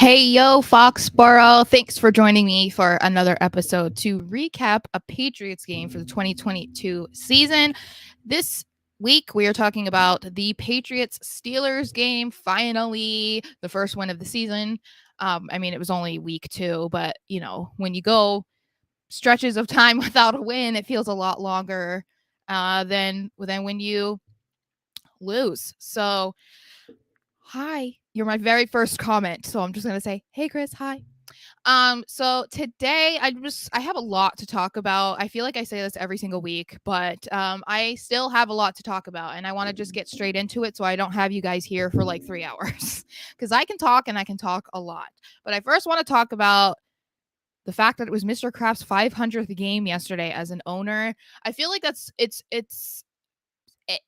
Hey, yo, Foxboro. Thanks for joining me for another episode to recap a Patriots game for the 2022 season. This week, we are talking about the Patriots Steelers game. Finally, the first win of the season. It was only week 2, but when you go stretches of time without a win, it feels a lot longer than when you lose. So, hi, you're my very first comment. So I'm just gonna say, hey, Chris, hi. So today I have a lot to talk about. I feel like I say this every single week, but I still have a lot to talk about, and I want to just get straight into it so I don't have you guys here for like 3 hours because I can talk and I can talk a lot. But I first want to talk about the fact that it was Mr. Kraft's 500th game yesterday as an owner. I feel like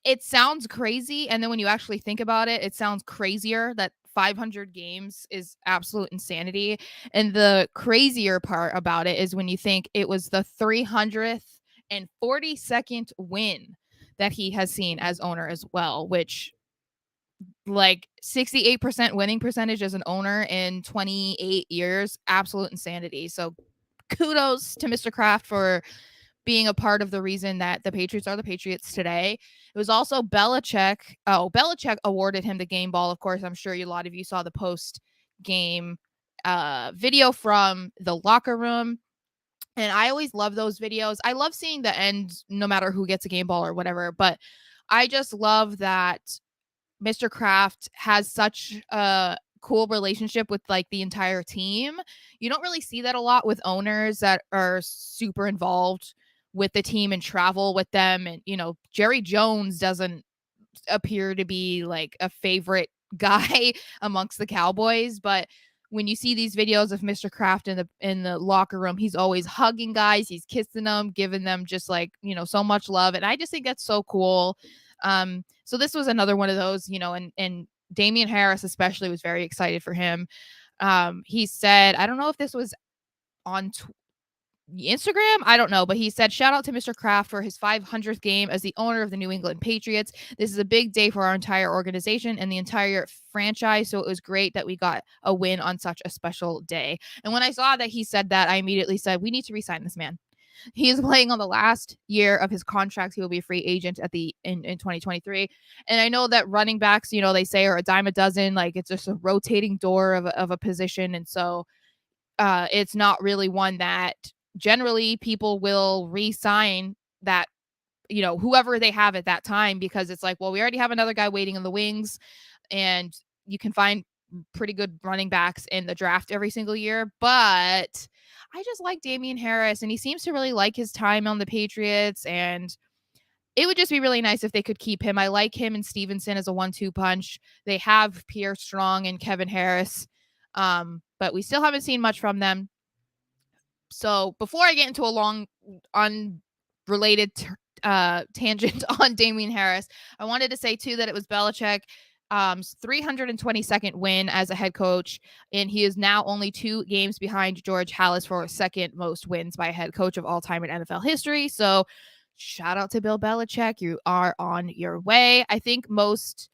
it sounds crazy, and then when you actually think about it, it sounds crazier. That 500 games is absolute insanity. And the crazier part about it is when you think it was the 342nd win that he has seen as owner as well, which, like, 68% winning percentage as an owner in 28 years, absolute insanity. So kudos to Mr. Kraft for being a part of the reason that the Patriots are the Patriots today. It was also Belichick. Oh, Belichick awarded him the game ball. Of course, I'm sure a lot of you saw the post game video from the locker room. And I always love those videos. I love seeing the end, no matter who gets a game ball or whatever. But I just love that Mr. Kraft has such a cool relationship with like the entire team. You don't really see that a lot with owners that are super involved with the team and travel with them. And, Jerry Jones doesn't appear to be like a favorite guy amongst the Cowboys, but when you see these videos of Mr. Kraft in the locker room, he's always hugging guys, he's kissing them, giving them just like, so much love. And I just think that's so cool. So this was another one of those, and Damian Harris especially was very excited for him. He said, I don't know if this was on Instagram, I don't know, but he said, shout out to Mr. Kraft for his 500th game as the owner of the New England Patriots. This is a big day for our entire organization and the entire franchise. So it was great that we got a win on such a special day. And when I saw that he said that, I immediately said, we need to resign this man. He is playing on the last year of his contract. He will be a free agent in 2023. And I know that running backs, they say are a dime a dozen. Like, it's just a rotating door of a position. And so it's not really one that generally people will re-sign that, whoever they have at that time, because it's like, well, we already have another guy waiting in the wings, and you can find pretty good running backs in the draft every single year. But I just like Damian Harris, and he seems to really like his time on the Patriots, and it would just be really nice if they could keep him. I like him and Stevenson as a 1-2 punch. They have Pierre Strong and Kevin Harris, but we still haven't seen much from them. So before I get into a long, unrelated tangent on Damian Harris, I wanted to say too that it was Belichick 322nd win as a head coach, and he is now only 2 games behind George Halas for second most wins by a head coach of all time in NFL history. So shout out to Bill Belichick. You are on your way. I think most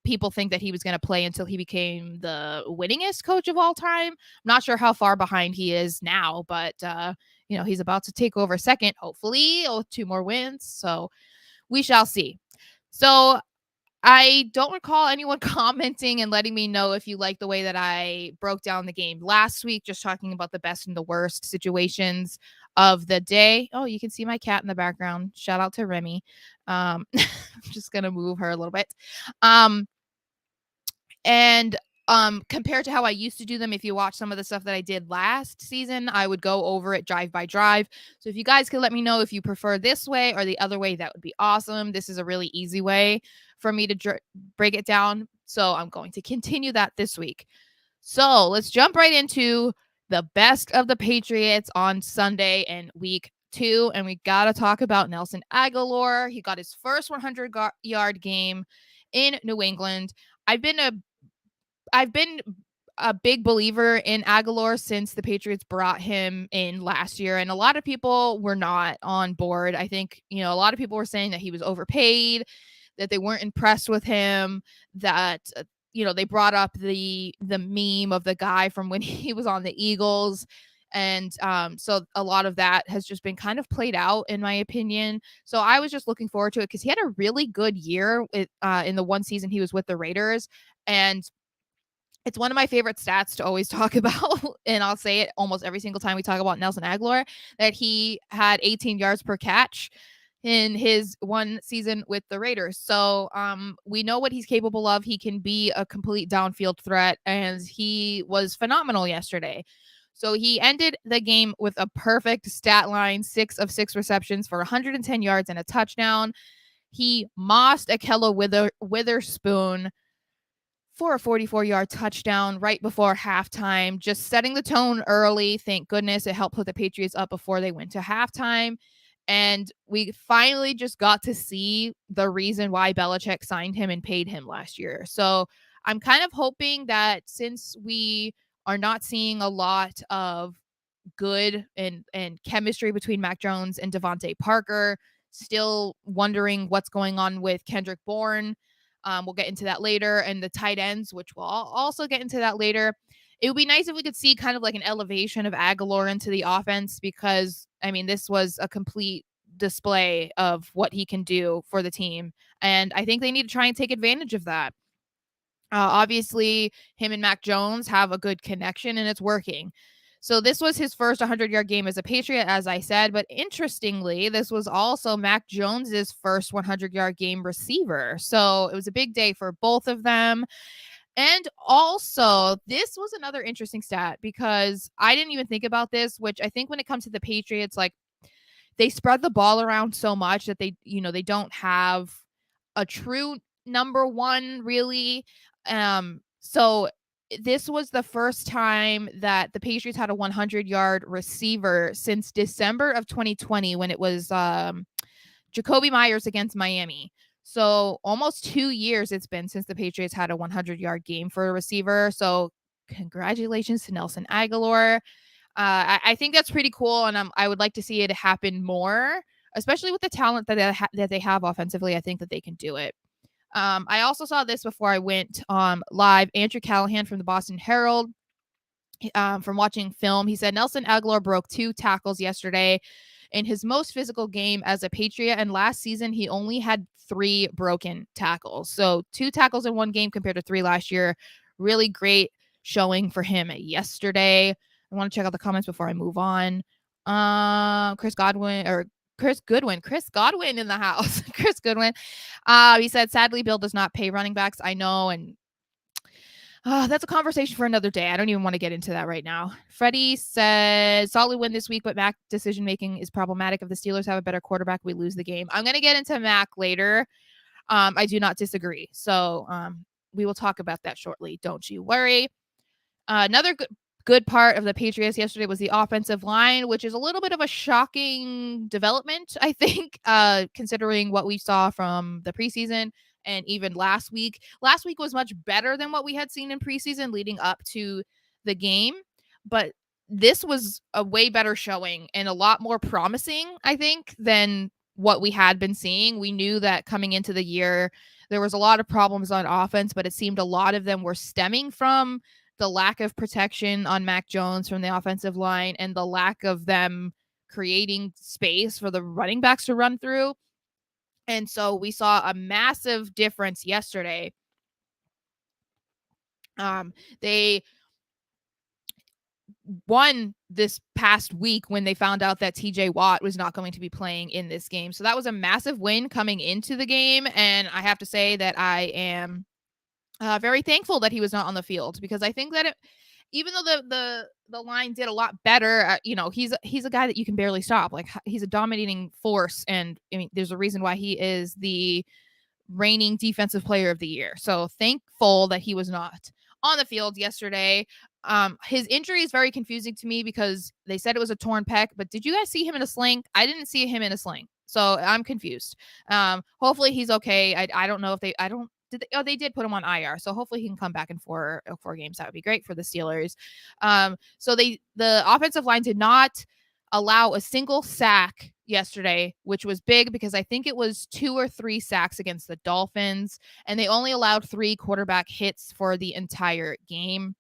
people think that he was going to play until he became the winningest coach of all time. I'm not sure how far behind he is now, but he's about to take over second, hopefully, with 2 more wins. So we shall see. So I don't recall anyone commenting and letting me know if you like the way that I broke down the game last week, just talking about the best and the worst situations of the day. Oh, you can see my cat in the background. Shout out to Remy. I'm just going to move her a little bit. And compared to how I used to do them, if you watch some of the stuff that I did last season, I would go over it drive by drive. So if you guys could let me know if you prefer this way or the other way, that would be awesome. This is a really easy way for me to break it down. So I'm going to continue that this week. So let's jump right into the best of the Patriots on Sunday in week 2. And we got to talk about Nelson Agholor. He got his first 100-yard game in New England. I've been a big believer in Agholor since the Patriots brought him in last year, and a lot of people were not on board. I think, a lot of people were saying that he was overpaid, that they weren't impressed with him, that they brought up the meme of the guy from when he was on the Eagles. And so a lot of that has just been kind of played out, in my opinion. So I was just looking forward to it because he had a really good year in the one season he was with the Raiders. And it's one of my favorite stats to always talk about, and I'll say it almost every single time we talk about Nelson Aguilar, that he had 18 yards per catch in his one season with the Raiders. So we know what he's capable of. He can be a complete downfield threat, and he was phenomenal yesterday. So he ended the game with a perfect stat line, 6 of 6 receptions for 110 yards and a touchdown. He mossed Akella Witherspoon for a 44-yard touchdown right before halftime, just setting the tone early. Thank goodness it helped put the Patriots up before they went to halftime. And we finally just got to see the reason why Belichick signed him and paid him last year. So I'm kind of hoping that since we are not seeing a lot of good and chemistry between Mac Jones and Devonte Parker, still wondering what's going on with Kendrick Bourne. We'll get into that later. And the tight ends, which we'll also get into that later. It would be nice if we could see kind of like an elevation of Aguilar into the offense, because, I mean, this was a complete display of what he can do for the team. And I think they need to try and take advantage of that. Obviously, him and Mac Jones have a good connection, and it's working. So this was his first 100-yard game as a Patriot, as I said. But interestingly, this was also Mac Jones's first 100-yard game receiver. So it was a big day for both of them. And also, this was another interesting stat, because I didn't even think about this, which I think when it comes to the Patriots, like, they spread the ball around so much that they don't have a true number one, really. So this was the first time that the Patriots had a 100-yard receiver since December of 2020, when it was Jacoby Myers against Miami. So almost 2 years it's been since the Patriots had a 100-yard game for a receiver. So congratulations to Nelson Aguilar. I think that's pretty cool, and I would like to see it happen more, especially with the talent that they have offensively. I think that they can do it. I also saw this before I went live. Andrew Callahan from the Boston Herald, from watching film, he said Nelson Aguilar broke 2 tackles yesterday in his most physical game as a Patriot, and last season he only had 3 broken tackles. So 2 tackles in one game compared to 3 last year. Really great showing for him yesterday. I want to check out the comments before I move on. Chris Godwin in the house. Chris Goodwin. He said, sadly, Bill does not pay running backs. I know. And that's a conversation for another day. I don't even want to get into that right now. Freddie says, solid win this week, but Mac decision-making is problematic. If the Steelers have a better quarterback, we lose the game. I'm going to get into Mac later. I do not disagree. So we will talk about that shortly. Don't you worry. Another good part of the Patriots yesterday was the offensive line, which is a little bit of a shocking development, I think, considering what we saw from the preseason and even last week. Last week was much better than what we had seen in preseason leading up to the game, but this was a way better showing and a lot more promising, I think, than what we had been seeing. We knew that coming into the year, there was a lot of problems on offense, but it seemed a lot of them were stemming from the lack of protection on Mac Jones from the offensive line and the lack of them creating space for the running backs to run through. And so we saw a massive difference yesterday. They won this past week when they found out that TJ Watt was not going to be playing in this game. So that was a massive win coming into the game. And I have to say that I am very thankful that he was not on the field, because I think that even though the line did a lot better, he's a guy that you can barely stop. Like, he's a dominating force, and I mean, there's a reason why he is the reigning defensive player of the year. So thankful that he was not on the field yesterday. His injury is very confusing to me because they said it was a torn pec, but did you guys see him in a sling? I didn't see him in a sling, so I'm confused. Hopefully he's okay. I don't know if they did put him on IR, so hopefully he can come back in four games. That would be great for the Steelers. So the offensive line did not allow a single sack yesterday, which was big because I think it was 2 or 3 sacks against the Dolphins, and they only allowed 3 quarterback hits for the entire game.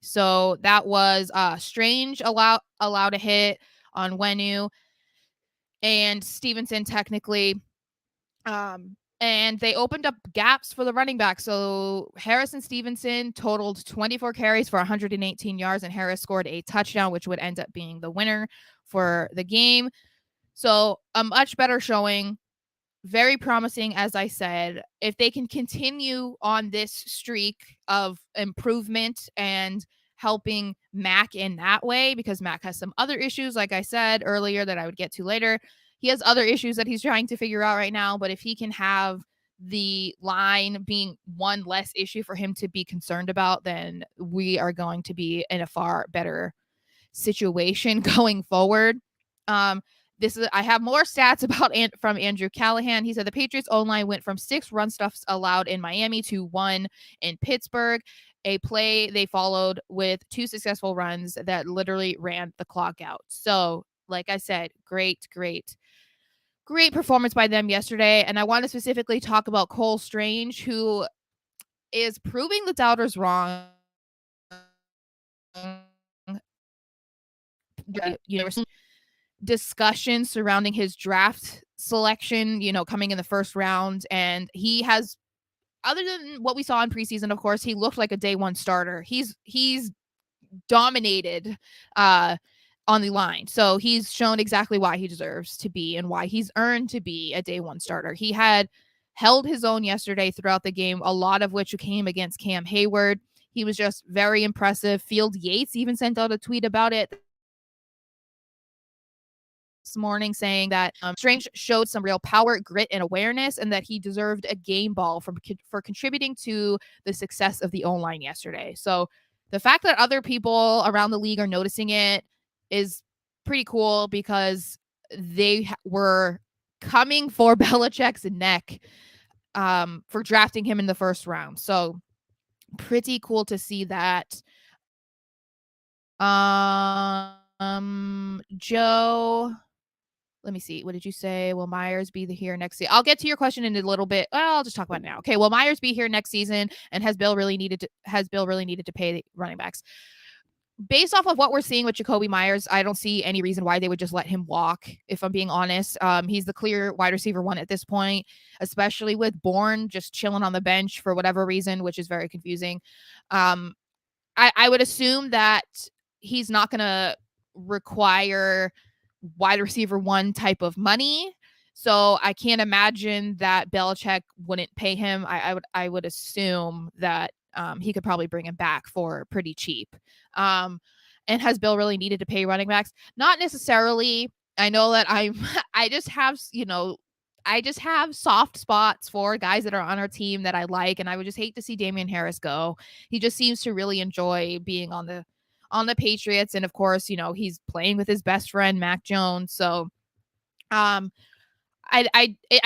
So that was Strange allowed a hit on Wenu and Stevenson technically. And they opened up gaps for the running back. So Harris and Stevenson totaled 24 carries for 118 yards, and Harris scored a touchdown, which would end up being the winner for the game. So a much better showing. Very promising, as I said. If they can continue on this streak of improvement and helping Mac in that way, because Mac has some other issues, like I said earlier, that I would get to later. He has other issues that he's trying to figure out right now, but if he can have the line being one less issue for him to be concerned about, then we are going to be in a far better situation going forward. I have more stats about from Andrew Callahan. He said the Patriots O-line went from 6 run stuffs allowed in Miami to 1 in Pittsburgh, a play they followed with 2 successful runs that literally ran the clock out. So, like I said, great performance by them yesterday. And I want to specifically talk about Cole Strange, who is proving the doubters wrong. Discussion surrounding his draft selection, coming in the first round. And he has, other than what we saw in preseason, of course, he looked like a day one starter. He's dominated on the line. So he's shown exactly why he deserves to be and why he's earned to be a day one starter. He had held his own yesterday throughout the game, a lot of which came against Cam Hayward. He was just very impressive. Field Yates even sent out a tweet about it this morning saying that Strange showed some real power, grit, and awareness, and that he deserved a game ball for contributing to the success of the O-line yesterday. So the fact that other people around the league are noticing it is pretty cool, because they were coming for Belichick's neck for drafting him in the first round. So pretty cool to see that. Joe, let me see. What did you say? Will Myers be here next season? I'll get to your question in a little bit. Well, I'll just talk about it now. Okay. Will Myers be here next season? And has Bill really needed to pay the running backs? Based off of what we're seeing with Jakobi Meyers, I don't see any reason why they would just let him walk, if I'm being honest. He's the clear wide receiver 1 at this point, especially with Bourne just chilling on the bench for whatever reason, which is very confusing. I would assume that he's not going to require wide receiver 1 type of money. So I can't imagine that Belichick wouldn't pay him. I would assume that he could probably bring him back for pretty cheap. And has Bill really needed to pay running backs? Not necessarily. I know that I just have soft spots for guys that are on our team that I like, and I would just hate to see Damian Harris go. He just seems to really enjoy being on the Patriots, and of course, he's playing with his best friend Mac Jones. So, I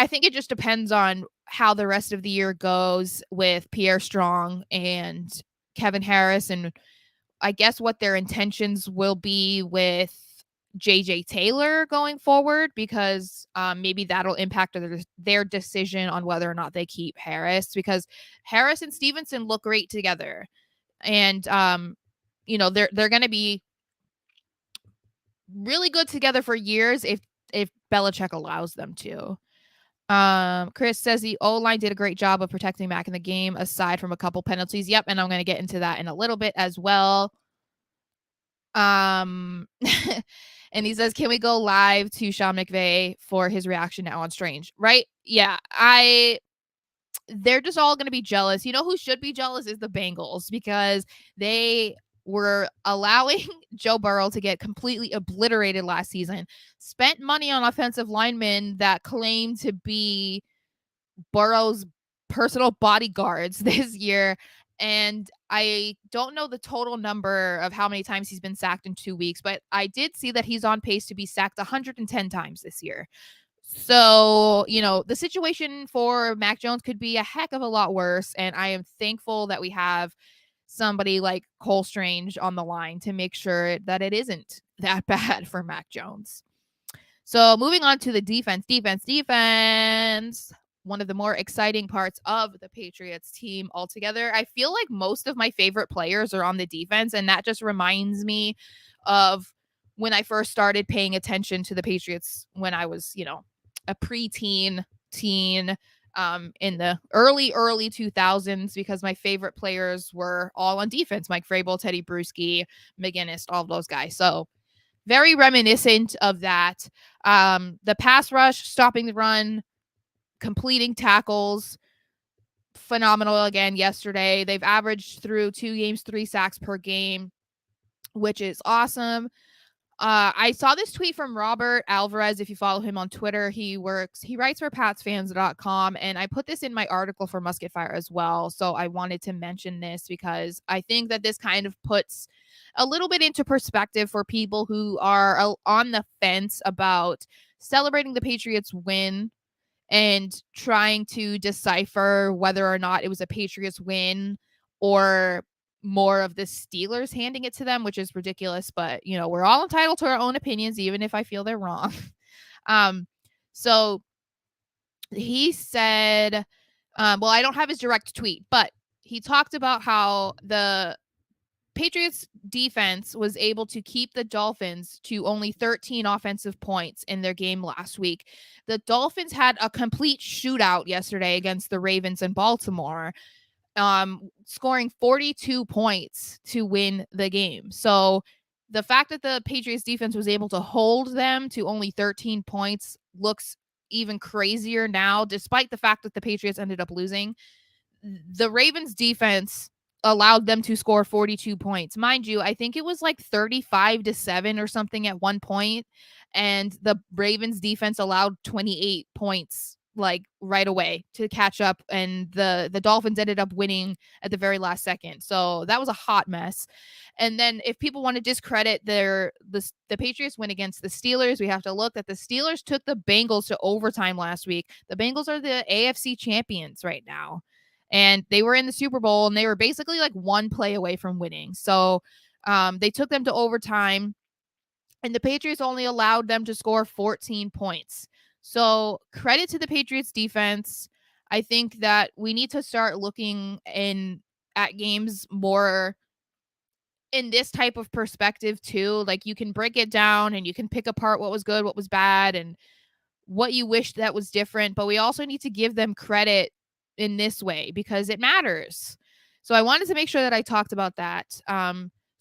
think it just depends on how the rest of the year goes with Pierre Strong and Kevin Harris, and I guess what their intentions will be with JJ Taylor going forward, because maybe that'll impact their decision on whether or not they keep Harris, because Harris and Stevenson look great together. And, they're going to be really good together for years if Belichick allows them to. Chris says the O-line did a great job of protecting Mac in the game, aside from a couple penalties. Yep, and I'm going to get into that in a little bit as well. And he says, can we go live to Sean McVay for his reaction now on Strange? Right? Yeah, they're just all going to be jealous. You know who should be jealous is the Bengals, because they were allowing Joe Burrow to get completely obliterated last season, spent money on offensive linemen that claimed to be Burrow's personal bodyguards this year. And I don't know the total number of how many times he's been sacked in 2 weeks, but I did see that he's on pace to be sacked 110 times this year. So, the situation for Mac Jones could be a heck of a lot worse. And I am thankful that we have somebody like Cole Strange on the line to make sure that it isn't that bad for Mac Jones. So moving on to the defense. One of the more exciting parts of the Patriots team altogether. I feel like most of my favorite players are on the defense, and that just reminds me of when I first started paying attention to the Patriots when I was, a preteen, teen, in the early 2000s, because my favorite players were all on defense. Mike Vrabel, Teddy Bruschi, McGinnis, all of those guys. So very reminiscent of that. The pass rush, stopping the run, completing tackles, phenomenal again yesterday. They've averaged through 2 games 3 sacks per game, which is awesome. I saw this tweet from Robert Alvarez. If you follow him on Twitter, he writes for PatsFans.com, and I put this in my article for Musket Fire as well. So I wanted to mention this because I think that this kind of puts a little bit into perspective for people who are on the fence about celebrating the Patriots win and trying to decipher whether or not it was a Patriots win or more of the Steelers handing it to them, which is ridiculous. But, we're all entitled to our own opinions, even if I feel they're wrong. So he said, well, I don't have his direct tweet, but he talked about how the Patriots defense was able to keep the Dolphins to only 13 offensive points in their game last week. The Dolphins had a complete shootout yesterday against the Ravens in Baltimore, scoring 42 points to win the game. So the fact that the Patriots defense was able to hold them to only 13 points looks even crazier now, despite the fact that the Patriots ended up losing. The Ravens defense allowed them to score 42 points. Mind you, I think it was like 35-7 or something at one point, and the Ravens defense allowed 28 points like right away to catch up, and the Dolphins ended up winning at the very last second. So that was a hot mess. And then if people want to discredit the Patriots win against the Steelers, we have to look that the Steelers took the Bengals to overtime last week. The Bengals are the AFC champions right now, and they were in the Super Bowl, and they were basically like one play away from winning. So they took them to overtime, and the Patriots only allowed them to score 14 points. So credit to the Patriots defense. I think that we need to start looking at games more in this type of perspective too. Like, you can break it down and you can pick apart what was good, what was bad, and what you wish that was different. But we also need to give them credit in this way because it matters. So I wanted to make sure that I talked about that.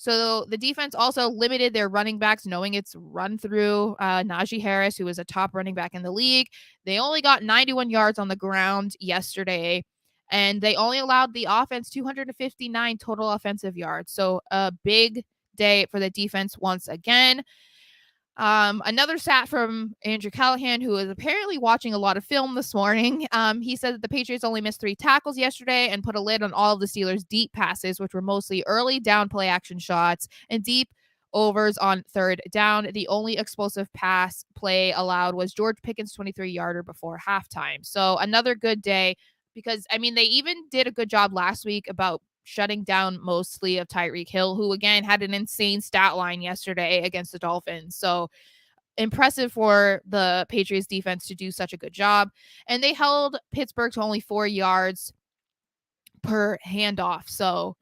So the defense also limited their running backs, knowing it's run through Najee Harris, who is a top running back in the league. They only got 91 yards on the ground yesterday, and they only allowed the offense 259 total offensive yards. So a big day for the defense once again. Another stat from Andrew Callahan, who is apparently watching a lot of film this morning. He said that the Patriots only missed 3 tackles yesterday and put a lid on all of the Steelers' deep passes, which were mostly early down play action shots and deep overs on third down. The only explosive pass play allowed was George Pickens' 23-yarder before halftime. So another good day because, they even did a good job last week about shutting down mostly of Tyreek Hill, who again had an insane stat line yesterday against the Dolphins. So impressive for the Patriots defense to do such a good job. And they held Pittsburgh to only 4 yards per handoff. So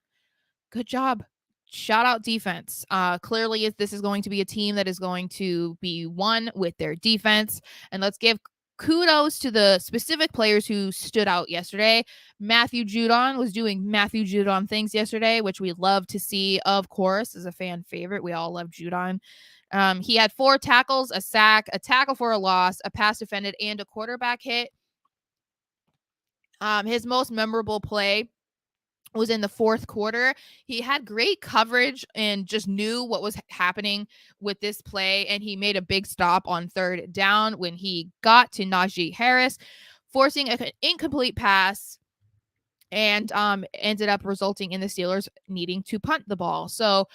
good job. Shout out defense. Clearly, this is going to be a team that is going to be won with their defense. And let's give kudos to the specific players who stood out yesterday. Matthew Judon was doing Matthew Judon things yesterday, which we love to see, of course, as a fan favorite. We all love Judon. He had 4 tackles, a sack, a tackle for a loss, a pass defended, and a quarterback hit. His most memorable play was in the fourth quarter. He had great coverage and just knew what was happening with this play. And he made a big stop on third down when he got to Najee Harris, forcing an incomplete pass, and ended up resulting in the Steelers needing to punt the ball. So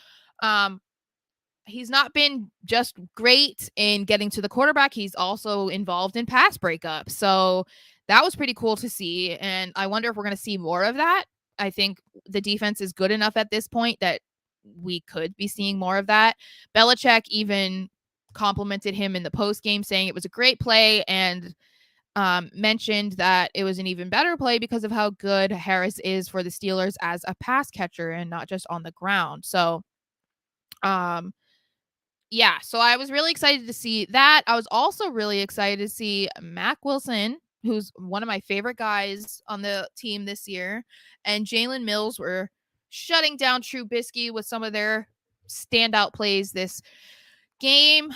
he's not been just great in getting to the quarterback. He's also involved in pass breakup. So that was pretty cool to see. And I wonder if we're going to see more of that. I think the defense is good enough at this point that we could be seeing more of that. Belichick even complimented him in the post game, saying it was a great play, and mentioned that it was an even better play because of how good Harris is for the Steelers as a pass catcher and not just on the ground. So, yeah, so I was really excited to see that. I was also really excited to see Mack Wilson, who's one of my favorite guys on the team this year, and Jalen Mills were shutting down Trubisky with some of their standout plays this game.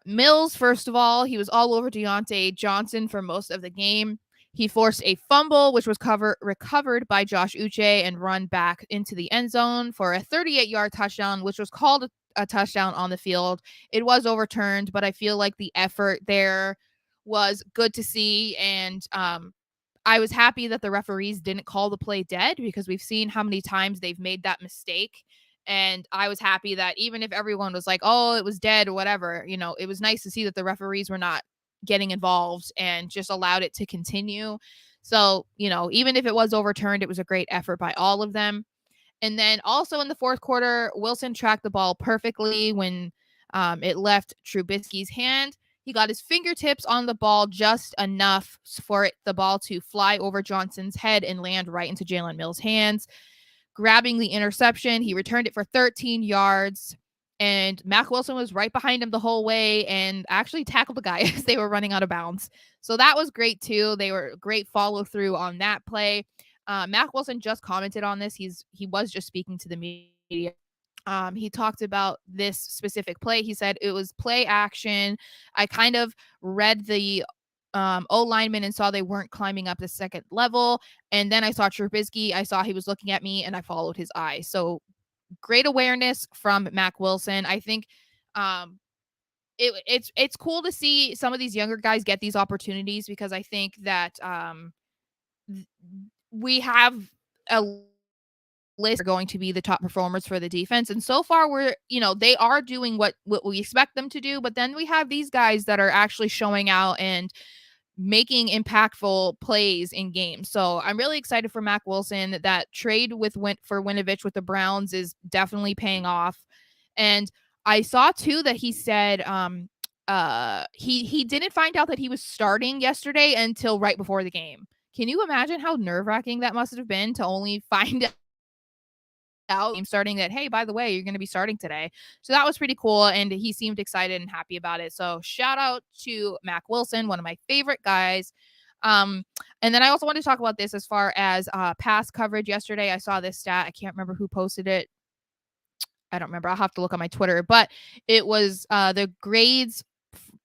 Mills, first of all, he was all over Deontay Johnson for most of the game. He forced a fumble, which was recovered by Josh Uche and run back into the end zone for a 38-yard touchdown, which was called a touchdown on the field. It was overturned, but I feel like the effort there was good to see. And I was happy that the referees didn't call the play dead, because we've seen how many times they've made that mistake. And I was happy that even if everyone was like, oh, it was dead or whatever, it was nice to see that the referees were not getting involved and just allowed it to continue. So, even if it was overturned, it was a great effort by all of them. And then also in the fourth quarter, Wilson tracked the ball perfectly when it left Trubisky's hand. He got his fingertips on the ball just enough for the ball to fly over Johnson's head and land right into Jalen Mills' hands. Grabbing the interception, he returned it for 13 yards, and Mack Wilson was right behind him the whole way and actually tackled the guy as they were running out of bounds. So that was great too. They were great follow through on that play. Mack Wilson just commented on this. He was just speaking to the media. He talked about this specific play. He said it was play action. I kind of read the O lineman and saw they weren't climbing up the second level. And then I saw Trubisky. I saw he was looking at me and I followed his eye. So great awareness from Mack Wilson. I think it's cool to see some of these younger guys get these opportunities, because I think that we have a list are going to be the top performers for the defense. And so far they are doing what we expect them to do. But then we have these guys that are actually showing out and making impactful plays in games. So I'm really excited for Mack Wilson. That trade for Winovich with the Browns is definitely paying off. And I saw too that he said he didn't find out that he was starting yesterday until right before the game. Can you imagine how nerve-wracking that must have been to only find out starting that, hey, by the way, you're going to be starting today? So that was pretty cool, and he seemed excited and happy about it. So shout out to Mack Wilson, one of my favorite guys. And then I also want to talk about this as far as pass coverage. Yesterday I saw this stat. I can't remember who posted it. I don't remember. I'll have to look on my Twitter, but it was the grades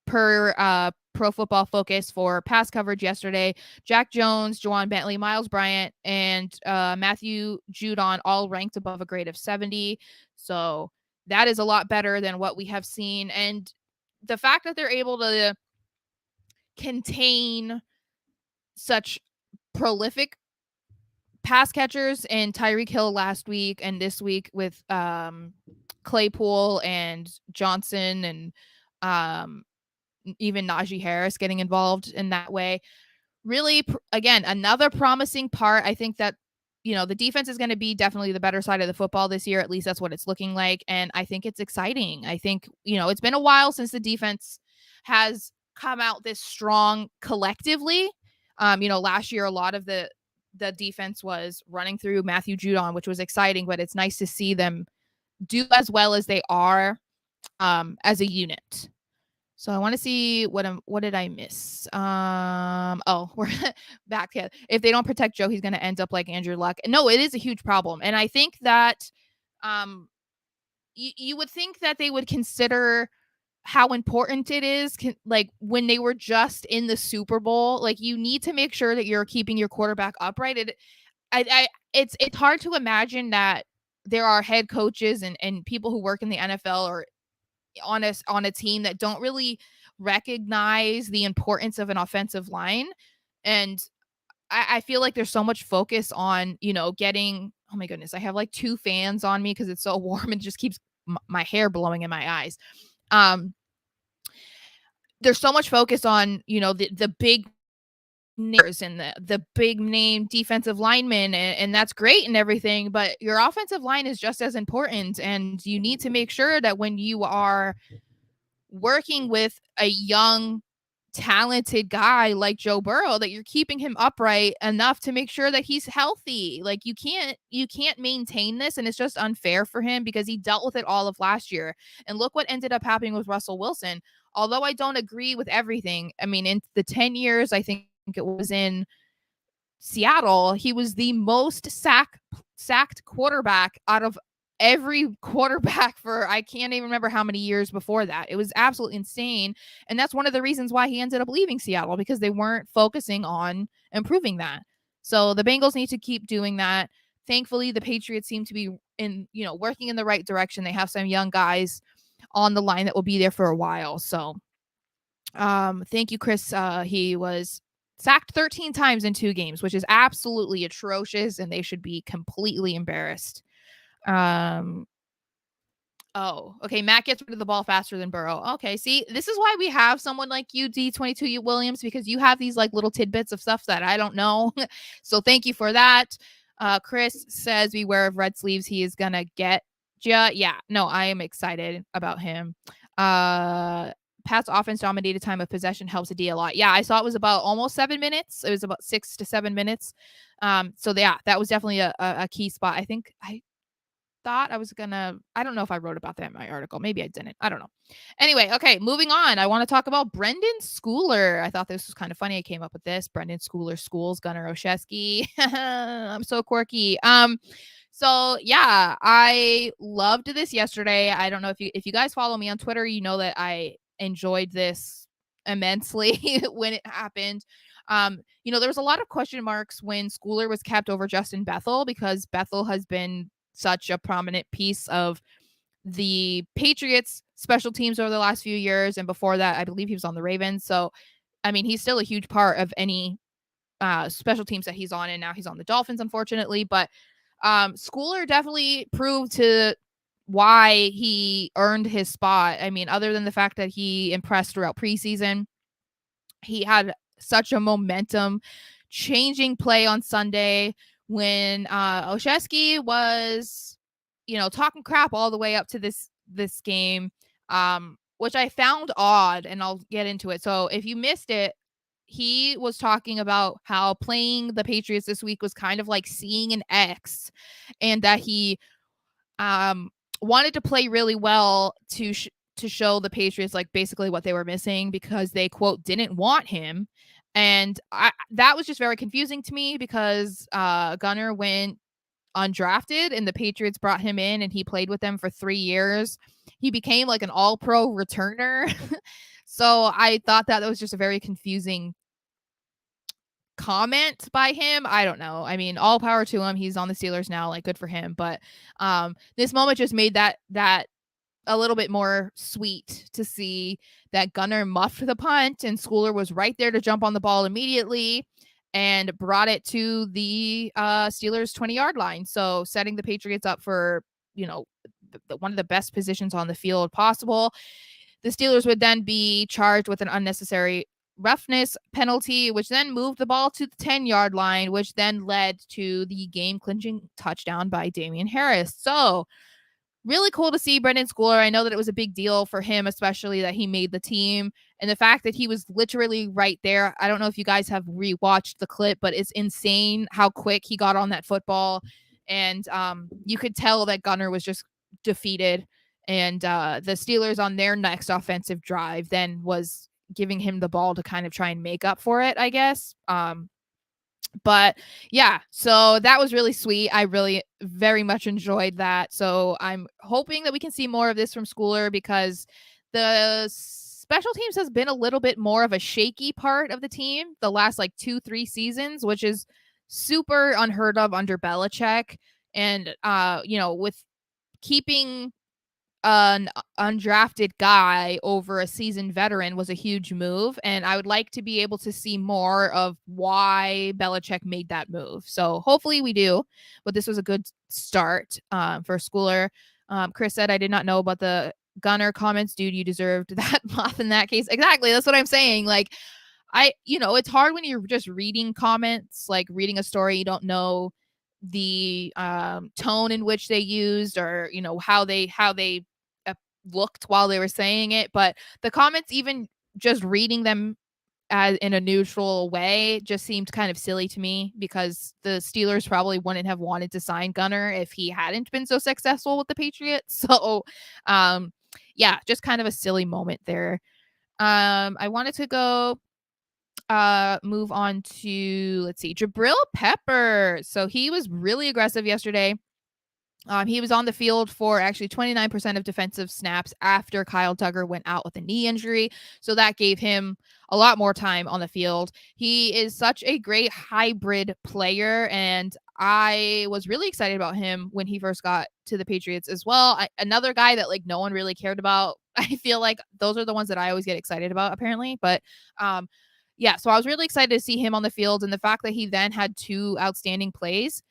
per Pro Football Focus for pass coverage yesterday. Jack Jones, Juwan Bentley, Miles Bryant, and Matthew Judon all ranked above a grade of 70. So that is a lot better than what we have seen. And the fact that they're able to contain such prolific pass catchers and Tyreek Hill last week and this week with Claypool and Johnson and even Najee Harris getting involved in that way. Really, again, another promising part. I think that, the defense is going to be definitely the better side of the football this year. At least that's what it's looking like. And I think it's exciting. I think, it's been a while since the defense has come out this strong collectively. Last year, a lot of the defense was running through Matthew Judon, which was exciting, but it's nice to see them do as well as they are as a unit. So I want to see what did I miss? We're back here. If they don't protect Joe, he's going to end up like Andrew Luck. No, it is a huge problem. And I think that you would think that they would consider how important it is, like when they were just in the Super Bowl. Like, you need to make sure that you're keeping your quarterback upright. It's hard to imagine that there are head coaches and people who work in the NFL or on a team that don't really recognize the importance of an offensive line. And I feel like there's so much focus on, getting, oh my goodness, I have like 2 fans on me because it's so warm and it just keeps my hair blowing in my eyes. There's so much focus on, the big and the big name defensive linemen, and that's great and everything, but your offensive line is just as important, and you need to make sure that when you are working with a young talented guy like Joe Burrow, that you're keeping him upright enough to make sure that he's healthy. Like you can't maintain this, and it's just unfair for him because he dealt with it all of last year. And look what ended up happening with Russell Wilson. Although I don't agree with everything, I mean, in the 10 years I think it was in Seattle, he was the most sacked quarterback out of every quarterback for I can't even remember how many years before that. It was absolutely insane. And that's one of the reasons why he ended up leaving Seattle, because they weren't focusing on improving that. So the Bengals need to keep doing that. Thankfully, the Patriots seem to be working in the right direction. They have some young guys on the line that will be there for a while. So thank you, Chris. He was sacked 13 times in 2 games, which is absolutely atrocious, and they should be completely embarrassed. Oh, okay. Matt gets rid of the ball faster than Burrow. Okay, see, this is why we have someone like you, D22 Williams, because you have these like little tidbits of stuff that I don't know. So thank you for that. Chris says, beware of red sleeves. He is gonna get ya. Yeah, no, I am excited about him. Pat's offense dominated time of possession helps a D a lot. Yeah, I saw it was about almost 7 minutes. It was about 6 to 7 minutes. So yeah, that was definitely a key spot. I think I don't know if I wrote about that in my article. Maybe I didn't. I don't know. Anyway, okay, moving on. I want to talk about Brendan Schooler. I thought this was kind of funny. I came up with this. Brendan Schooler schools Gunnar Olszewski. I'm so quirky. So yeah, I loved this yesterday. I don't know if you guys follow me on Twitter, you know that I enjoyed this immensely when it happened. There was a lot of question marks when Schooler was kept over Justin Bethel, because Bethel has been such a prominent piece of the Patriots special teams over the last few years. And before that, I believe he was on the Ravens. So, I mean, he's still a huge part of any special teams that he's on. And now he's on the Dolphins, unfortunately. But Schooler definitely proved to why he earned his spot. I mean, other than the fact that he impressed throughout preseason, he had such a momentum changing play on Sunday when Olszewski was, talking crap all the way up to this game, which I found odd, and I'll get into it. So if you missed it, he was talking about how playing the Patriots this week was kind of like seeing an X, and that he wanted to play really well to show the Patriots like basically what they were missing, because they, quote, didn't want him. And that was just very confusing to me, because Gunnar went undrafted and the Patriots brought him in and he played with them for 3 years. He became like an all-pro returner. So I thought that was just a very confusing comment by him. I don't know. I mean, all power to him. He's on the Steelers now, like good for him. But this moment just made that a little bit more sweet to see that Gunnar muffed the punt and Schooler was right there to jump on the ball immediately and brought it to the Steelers 20-yard line. So setting the Patriots up for, one of the best positions on the field possible. The Steelers would then be charged with an unnecessary roughness penalty, which then moved the ball to the 10-yard line, which then led to the game-clinching touchdown by Damian Harris. So really cool to see Brendan Schooler. I know that it was a big deal for him, especially that he made the team. And the fact that he was literally right there. I don't know if you guys have rewatched the clip, but it's insane how quick he got on that football. And you could tell that Gunnar was just defeated. And the Steelers on their next offensive drive then was giving him the ball to kind of try and make up for it, I guess. But yeah, so that was really sweet. I really very much enjoyed that. So I'm hoping that we can see more of this from Schooler, because the special teams has been a little bit more of a shaky part of the team the last like 2-3 seasons, which is super unheard of under Belichick. And with keeping an undrafted guy over a seasoned veteran was a huge move. And I would like to be able to see more of why Belichick made that move. So hopefully we do, but this was a good start for Schooler. Chris said, I did not know about the Gunnar comments. Dude, you deserved that moth in that case. Exactly. That's what I'm saying. Like, it's hard when you're just reading comments, like reading a story, you don't know the tone in which they used, or how they looked while they were saying it. But the comments, even just reading them as in a neutral way, just seemed kind of silly to me, because the Steelers probably wouldn't have wanted to sign Gunner if he hadn't been so successful with the Patriots. So yeah, just kind of a silly moment there. I wanted to go move on to, let's see, Jabril Pepper. So he was really aggressive yesterday. He was on the field for actually 29% of defensive snaps after Kyle Duggar went out with a knee injury. So that gave him a lot more time on the field. He is such a great hybrid player, and I was really excited about him when he first got to the Patriots as well. Another guy that like no one really cared about. I feel like those are the ones that I always get excited about, apparently. But yeah, so I was really excited to see him on the field, and the fact that he then had 2 outstanding plays.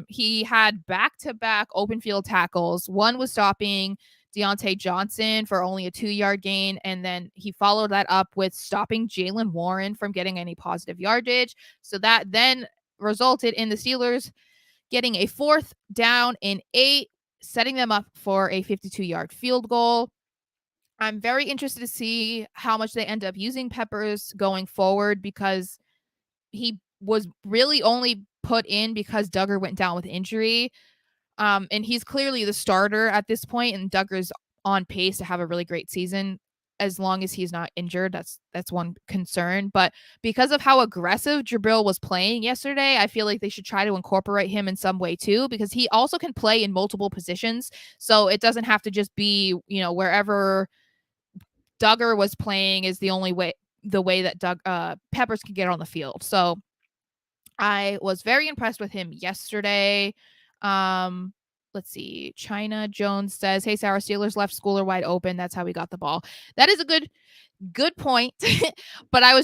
He had back-to-back open field tackles. One was stopping Deontay Johnson for only a 2-yard gain, and then he followed that up with stopping Jalen Warren from getting any positive yardage. So that then resulted in the Steelers getting a 4th down and 8, setting them up for a 52-yard field goal. I'm very interested to see how much they end up using Peppers going forward, because he was really only put in because Duggar went down with injury. And he's clearly the starter at this point, and Duggar's on pace to have a really great season as long as he's not injured. That's one concern. But because of how aggressive Jabril was playing yesterday, I feel like they should try to incorporate him in some way too, because he also can play in multiple positions. So it doesn't have to just be, wherever Duggar was playing is the only way, the way that Peppers can get on the field. So I was very impressed with him yesterday. Let's see. China Jones says, "Hey, Sara, Steelers left Schooler wide open. That's how we got the ball." That is a good point. But it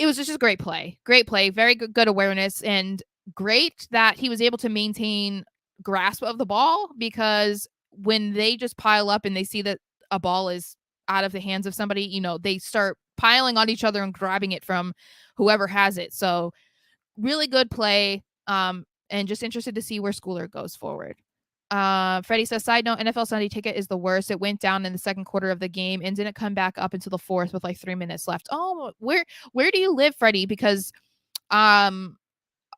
was just a great play. Great play. Very good awareness, and great that he was able to maintain grasp of the ball, because when they just pile up and they see that a ball is out of the hands of somebody, they start piling on each other and grabbing it from whoever has it. So really good play. And just interested to see where Schooler goes forward. Freddie says, side note, NFL Sunday Ticket is the worst. It went down in the second quarter of the game and didn't come back up until the 4th with like 3 minutes left. Oh, where do you live, Freddie? Because I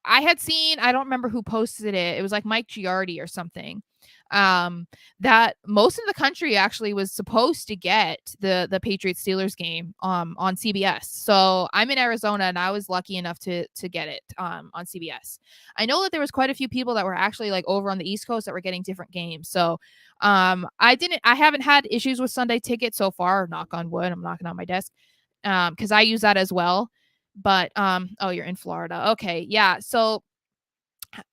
had seen, I don't remember who posted it. It was like Mike Giardi or something. That most of the country actually was supposed to get the Patriots Steelers game on CBS. So I'm in Arizona, and I was lucky enough to get it on CBS. I know that there was quite a few people that were actually like over on the East Coast that were getting different games. So I haven't had issues with Sunday Ticket so far. Knock on wood. I'm knocking on my desk because I use that as well. But oh, you're in Florida. Okay, yeah. So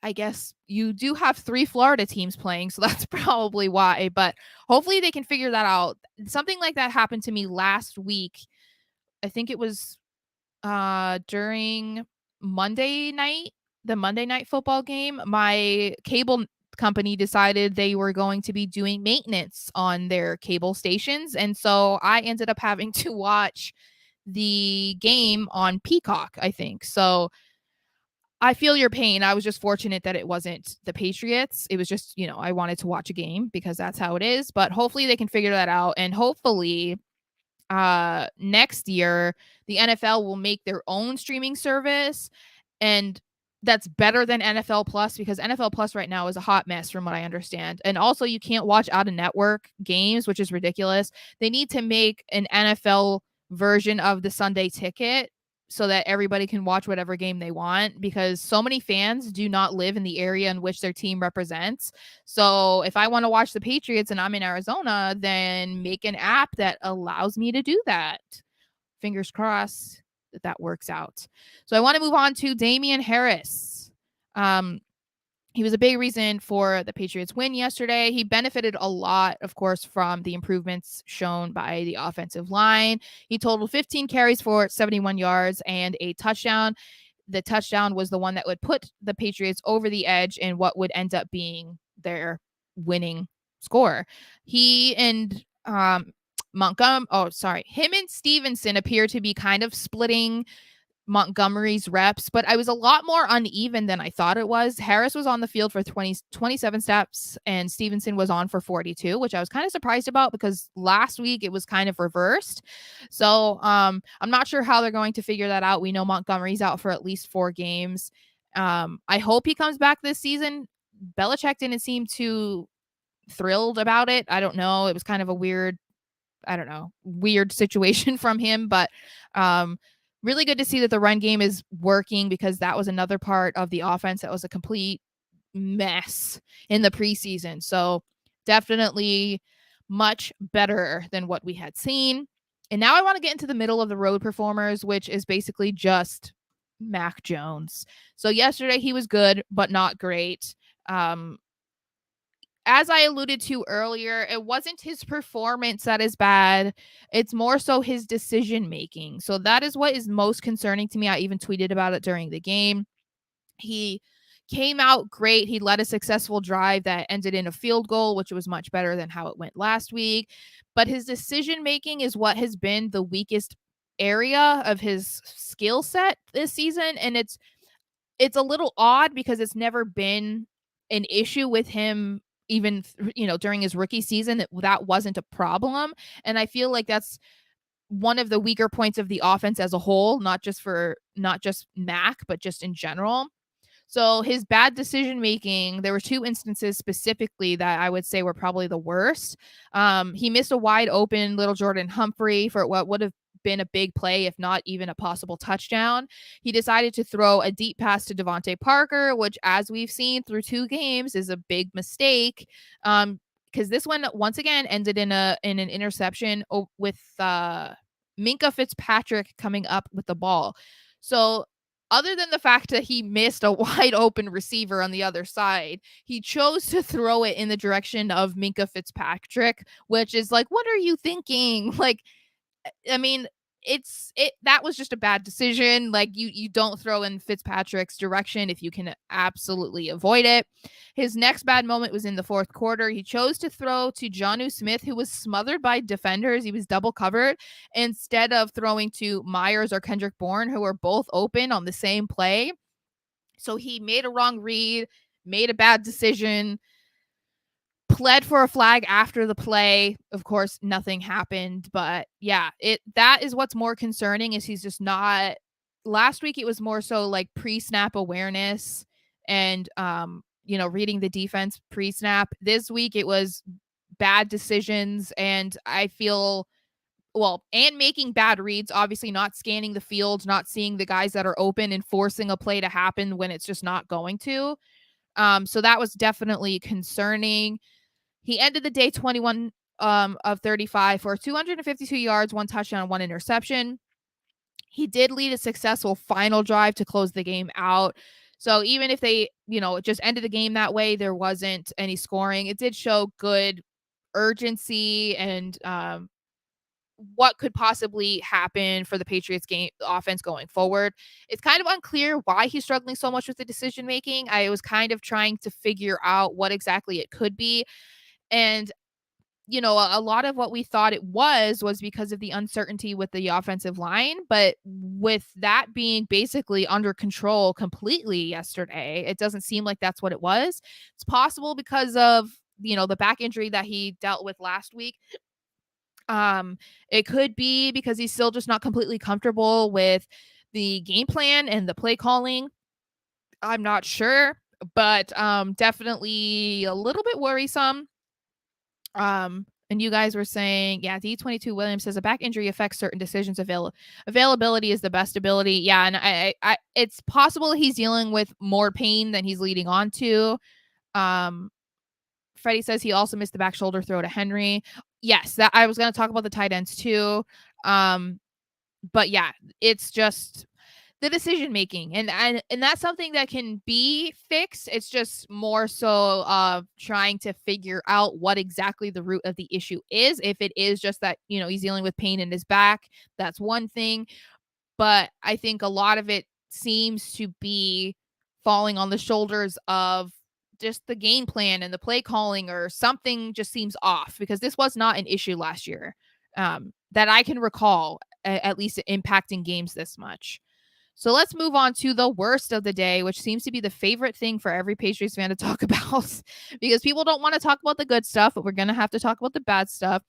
I guess you do have 3 Florida teams playing, so that's probably why. But hopefully they can figure that out. Something like that happened to me last week. I think it was during Monday night, the Monday night football game. My cable company decided they were going to be doing maintenance on their cable stations, and so I ended up having to watch the game on Peacock, I think. So I feel your pain. I was just fortunate that it wasn't the Patriots. It was just, I wanted to watch a game because that's how it is. But hopefully they can figure that out. And hopefully next year the NFL will make their own streaming service, and that's better than NFL Plus, because NFL Plus right now is a hot mess from what I understand. And also you can't watch out of network games, which is ridiculous. They need to make an NFL version of the Sunday Ticket so that everybody can watch whatever game they want, because so many fans do not live in the area in which their team represents. So if I want to watch the Patriots and I'm in Arizona, then make an app that allows me to do that. Fingers crossed that works out. So I want to move on to Damian Harris. He was a big reason for the Patriots win yesterday. He benefited a lot, of course, from the improvements shown by the offensive line. He totaled 15 carries for 71 yards and a touchdown. The touchdown was the one that would put the Patriots over the edge in what would end up being their winning score. He and him and Stevenson appear to be kind of splitting Montgomery's reps, but I was a lot more uneven than I thought it was. Harris was on the field for 27 steps and Stevenson was on for 42, which I was kind of surprised about because last week it was kind of reversed. So I'm not sure how they're going to figure that out. We know Montgomery's out for at least 4 games. I hope he comes back this season. Belichick didn't seem too thrilled about it. I don't know. It was kind of a weird situation from him, but really good to see that the run game is working because that was another part of the offense that was a complete mess in the preseason. So definitely much better than what we had seen. And now I want to get into the middle of the road performers, which is basically just Mac Jones. So yesterday he was good, but not great. As I alluded to earlier, it wasn't his performance that is bad. It's more so his decision making. So that is what is most concerning to me. I even tweeted about it during the game. He came out great. He led a successful drive that ended in a field goal, which was much better than how it went last week. But his decision making is what has been the weakest area of his skill set this season. And it's a little odd because it's never been an issue with him even during his rookie season that wasn't a problem. And I feel like that's one of the weaker points of the offense as a whole, not just Mac, but just in general. So his bad decision making, there were 2 instances specifically that I would say were probably the worst. He missed a wide open little Jordan Humphrey for what would have been a big play, if not even a possible touchdown. He decided to throw a deep pass to Devonte Parker, which, as we've seen through 2 games, is a big mistake. Because this one once again ended in an interception with Minkah Fitzpatrick coming up with the ball. So other than the fact that he missed a wide open receiver on the other side, he chose to throw it in the direction of Minkah Fitzpatrick, which is like, what are you thinking? Like, I mean, that was just a bad decision. Like you don't throw in Fitzpatrick's direction if you can absolutely avoid it. His next bad moment was in the 4th quarter. He chose to throw to Jonnu Smith, who was smothered by defenders. He was double covered instead of throwing to Myers or Kendrick Bourne, who were both open on the same play. So he made a wrong read, made a bad decision, pled for a flag after the play. Of course, nothing happened, but yeah, that is what's more concerning is he's just not. Last week it was more so like pre-snap awareness and reading the defense pre-snap. This week it was bad decisions and I feel and making bad reads, obviously not scanning the field, not seeing the guys that are open and forcing a play to happen when it's just not going to. So that was definitely concerning. He ended the day 21 of 35 for 252 yards, 1 touchdown, 1 interception. He did lead a successful final drive to close the game out. So even if they, just ended the game that way, there wasn't any scoring. It did show good urgency and what could possibly happen for the Patriots game offense going forward. It's kind of unclear why he's struggling so much with the decision making. I was kind of trying to figure out what exactly it could be. And a lot of what we thought it was because of the uncertainty with the offensive line. But with that being basically under control completely yesterday, it doesn't seem like that's what it was. It's possible because of, the back injury that he dealt with last week. It could be because he's still just not completely comfortable with the game plan and the play calling. I'm not sure, but definitely a little bit worrisome. And you guys were saying, yeah, D22 Williams says a back injury affects certain decisions. Availability is the best ability. Yeah, and I it's possible he's dealing with more pain than he's leading on to. Freddie says he also missed the back shoulder throw to Henry. Yes, that I was going to talk about the tight ends too. But yeah, it's just the decision making and that's something that can be fixed. It's just more so trying to figure out what exactly the root of the issue is. If it is just that, he's dealing with pain in his back, that's one thing. But I think a lot of it seems to be falling on the shoulders of just the game plan and the play calling, or something just seems off because this was not an issue last year. that I can recall, at least impacting games this much. So let's move on to the worst of the day, which seems to be the favorite thing for every Patriots fan to talk about because people don't want to talk about the good stuff, but we're going to have to talk about the bad stuff.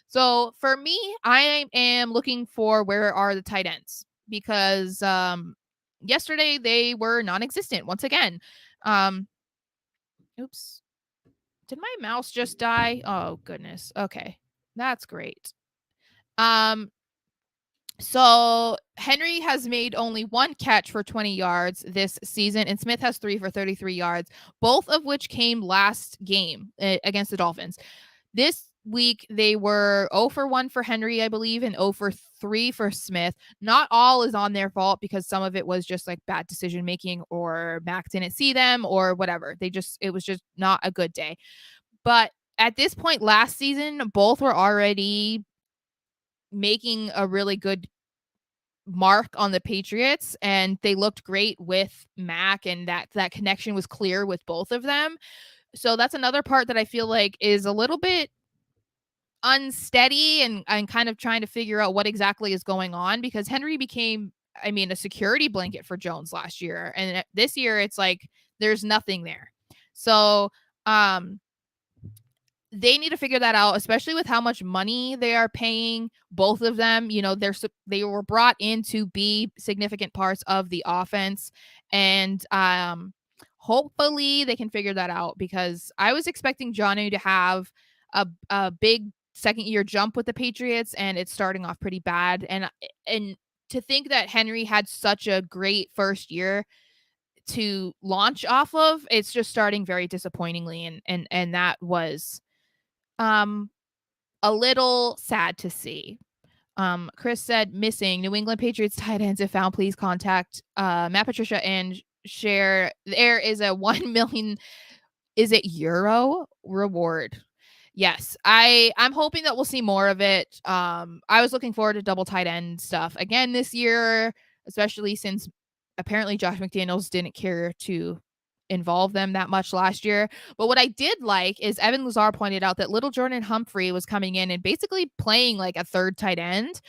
So for me, I am looking for where are the tight ends because yesterday they were non-existent once again. Um, oops. Did my mouse just die? Oh goodness. Okay. That's great. Um so Henry has made only one catch for 20 yards this season, and Smith has 3 for 33 yards, both of which came last game against the Dolphins. This week they were 0 for 1 for Henry, I believe, and 0 for 3 for Smith. Not all is on their fault because some of it was just like bad decision making or Mac didn't see them or whatever. It was just not a good day. But at this point last season, both were already making a really good mark on the Patriots, and they looked great with Mac, and that connection was clear with both of them. So that's another part that I feel like is a little bit unsteady and kind of trying to figure out what exactly is going on because Henry became, I mean, a security blanket for Jones last year, and this year it's like there's nothing there. So um they need to figure that out, especially with how much money they are paying both of them. You know, they were brought in to be significant parts of the offense, and hopefully they can figure that out because I was expecting Johnny to have a big second year jump with the Patriots, and it's starting off pretty bad. And to think that Henry had such a great first year to launch off of, it's just starting very disappointingly, and that was um a little sad to see. Chris said missing New England Patriots tight ends if found, please contact Matt Patricia and share. There is a 1 million, is it euro reward? Yes, I'm hoping that we'll see more of it. I was looking forward to double tight end stuff again this year, especially since apparently Josh McDaniels didn't care to involve them that much last year. But what I did like is Evan Lazar pointed out that little Jordan Humphrey was coming in and basically playing like a third tight end.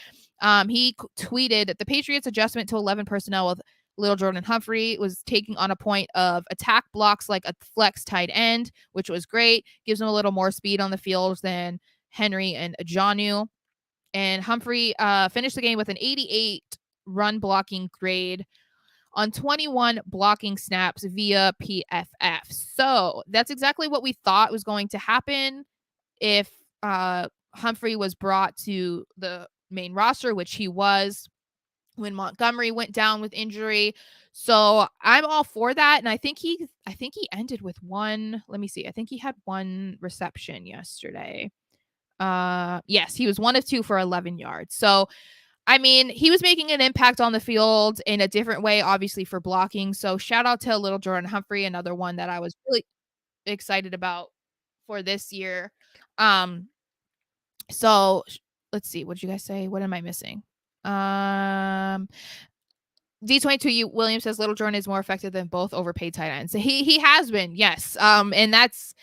He tweeted the Patriots adjustment to 11 personnel with Little Jordan Humphrey was taking on a point of attack blocks like a flex tight end, which was great. Gives him a little more speed on the field than Henry and Jonnu. And Humphrey finished the game with an 88 run blocking grade on 21 blocking snaps via PFF. So that's exactly what we thought was going to happen if Humphrey was brought to the main roster, which he was when Montgomery went down with injury. So I'm all for that. And I think he ended with one. Let me see. I think he had one reception yesterday. Yes, he was 1 of 2 for 11 yards. So I mean, he was making an impact on the field in a different way, obviously for blocking. So shout out to little Jordan Humphrey, another one that I was really excited about for this year. Um, so let's see. What did you guys say? What am I missing? D22 Williams says Little Jordan is more effective than both overpaid tight ends. He has been, yes. And that's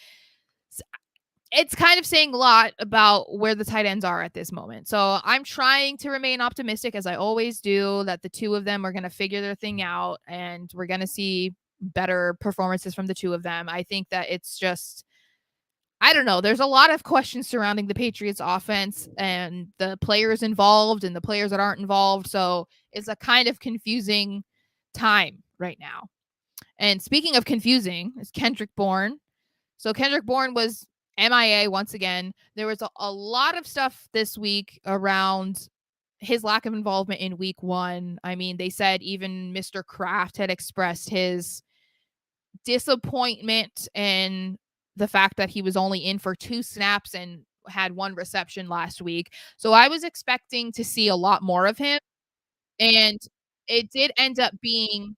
it's kind of saying a lot about where the tight ends are at this moment. So I'm trying to remain optimistic as I always do that the two of them are going to figure their thing out and we're going to see better performances from the two of them. I think that it's just I don't know. There's a lot of questions surrounding the Patriots offense and the players involved and the players that aren't involved. So it's a kind of confusing time right now. And speaking of confusing, is Kendrick Bourne. So Kendrick Bourne was MIA once again. There was a lot of stuff this week around his lack of involvement in week 1. I mean, they said even Mr. Kraft had expressed his disappointment in the fact that he was only in for 2 snaps and had 1 reception last week. So I was expecting to see a lot more of him. And it did end up being